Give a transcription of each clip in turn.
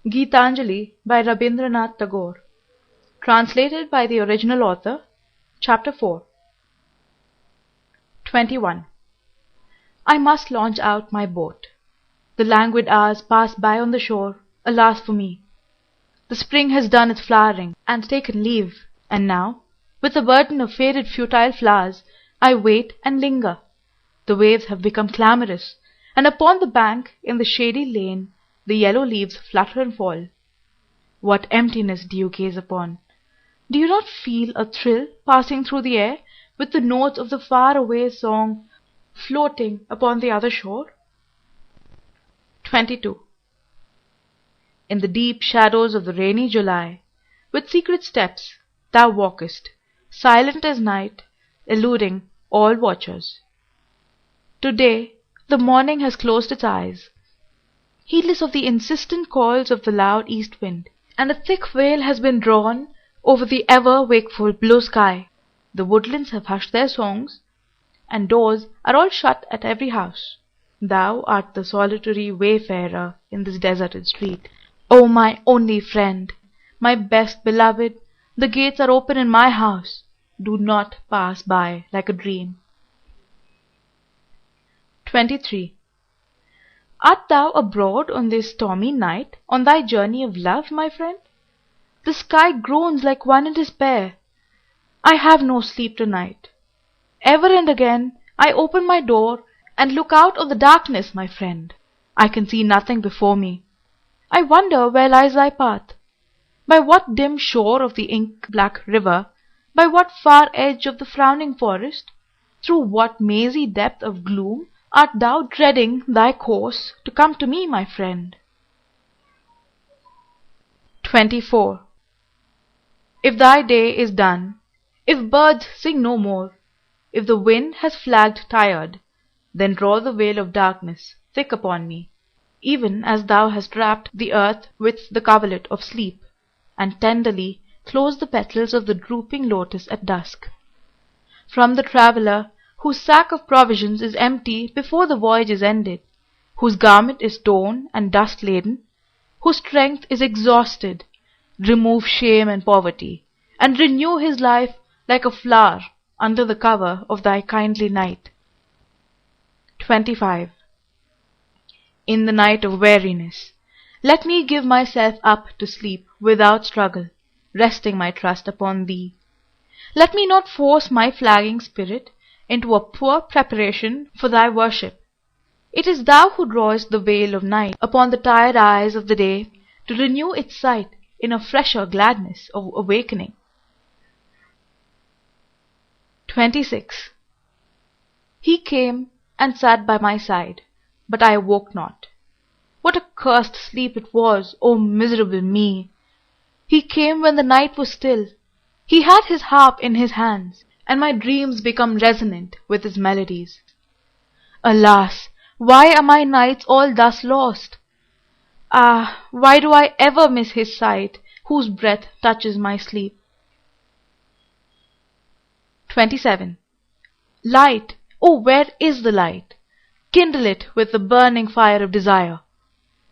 Gitanjali by Rabindranath Tagore. Translated by the original author. Chapter 4. 21. I must launch out my boat. The languid hours pass by on the shore, alas for me. The spring has done its flowering and taken leave, and now, with a burden of faded futile flowers, I wait and linger. The waves have become clamorous, and upon the bank, in the shady lane, the yellow leaves flutter and fall. What emptiness do you gaze upon? Do you not feel a thrill passing through the air, with the notes of the far-away song floating upon the other shore? 22. In the deep shadows of the rainy July, with secret steps, thou walkest, silent as night, eluding all watchers. Today the morning has closed its eyes, heedless of the insistent calls of the loud east wind, and a thick veil has been drawn over the ever-wakeful blue sky. The woodlands have hushed their songs, and doors are all shut at every house. Thou art the solitary wayfarer in this deserted street. O my only friend, my best beloved, the gates are open in my house. Do not pass by like a dream. 23. Art thou abroad on this stormy night, on thy journey of love, my friend? The sky groans like one in despair. I have no sleep tonight. Ever and again I open my door and look out on the darkness, my friend. I can see nothing before me. I wonder where lies thy path. By what dim shore of the ink-black river, by what far edge of the frowning forest, through what mazy depth of gloom art thou treading thy course to come to me, my friend? 24. If thy day is done, if birds sing no more, if the wind has flagged tired, then draw the veil of darkness thick upon me, even as thou hast wrapped the earth with the coverlet of sleep, and tenderly close the petals of the drooping lotus at dusk. From the traveller whose sack of provisions is empty before the voyage is ended, whose garment is torn and dust-laden, whose strength is exhausted, remove shame and poverty, and renew his life like a flower under the cover of thy kindly night. 25. In the night of weariness, let me give myself up to sleep without struggle, resting my trust upon thee. Let me not force my flagging spirit into a poor preparation for thy worship. It is thou who drawest the veil of night upon the tired eyes of the day to renew its sight in a fresher gladness of awakening. 26. He came and sat by my side, but I awoke not. What a cursed sleep it was, O miserable me! He came when the night was still. He had his harp in his hands, and my dreams become resonant with his melodies. Alas, why are my nights all thus lost? Ah, why do I ever miss his sight, whose breath touches my sleep? 27. Light! Oh, where is the light? Kindle it with the burning fire of desire.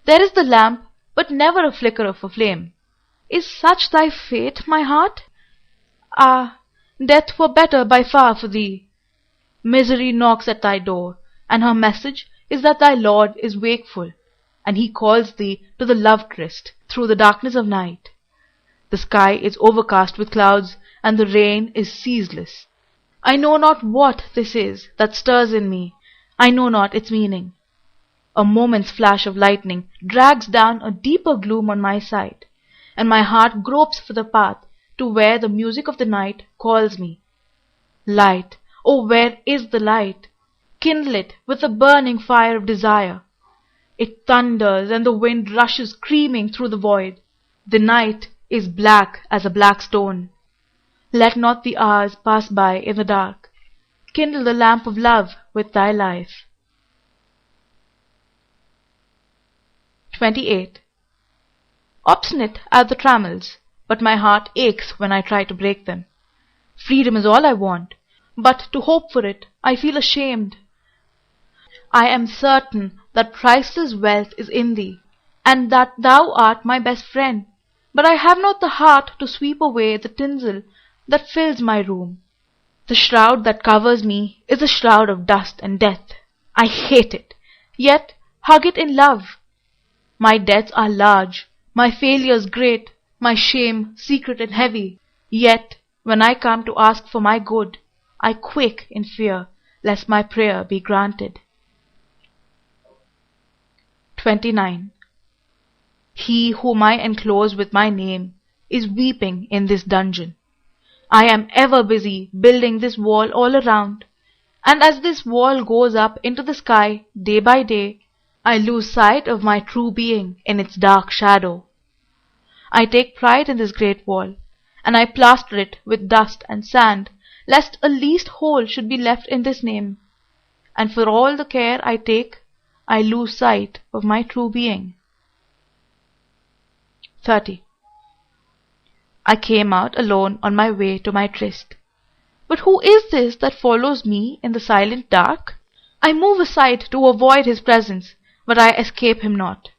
There is the lamp, but never a flicker of a flame. Is such thy fate, my heart? Ah, death were better by far for thee. Misery knocks at thy door, and her message is that thy Lord is wakeful, and he calls thee to the love-tryst through the darkness of night. The sky is overcast with clouds, and the rain is ceaseless. I know not what this is that stirs in me. I know not its meaning. A moment's flash of lightning drags down a deeper gloom on my sight, and my heart gropes for the path to where the music of the night calls me. Light! Oh, where is the light? Kindle it with the burning fire of desire. It thunders, and the wind rushes screaming through the void. The night is black as a black stone. Let not the hours pass by in the dark. Kindle the lamp of love with thy life. 28. Obstinate are the trammels, but my heart aches when I try to break them. Freedom is all I want, but to hope for it I feel ashamed. I am certain that priceless wealth is in thee, and that thou art my best friend. But I have not the heart to sweep away the tinsel that fills my room. The shroud that covers me is a shroud of dust and death. I hate it, yet hug it in love. My debts are large, my failures great, my shame secret and heavy. Yet when I come to ask for my good, I quake in fear lest my prayer be granted. 29. He whom I enclose with my name is weeping in this dungeon. I am ever busy building this wall all around, and as this wall goes up into the sky day by day, I lose sight of my true being in its dark shadow. I take pride in this great wall, and I plaster it with dust and sand, lest a least hole should be left in this name. And for all the care I take, I lose sight of my true being. 30. I came out alone on my way to my tryst. But who is this that follows me in the silent dark? I move aside to avoid his presence, but I escape him not.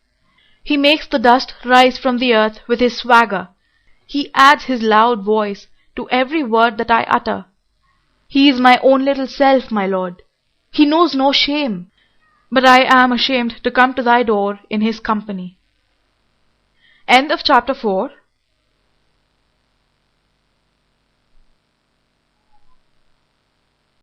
He makes the dust rise from the earth with his swagger. He adds his loud voice to every word that I utter. He is my own little self, my lord. He knows no shame, but I am ashamed to come to thy door in his company. End of chapter 4.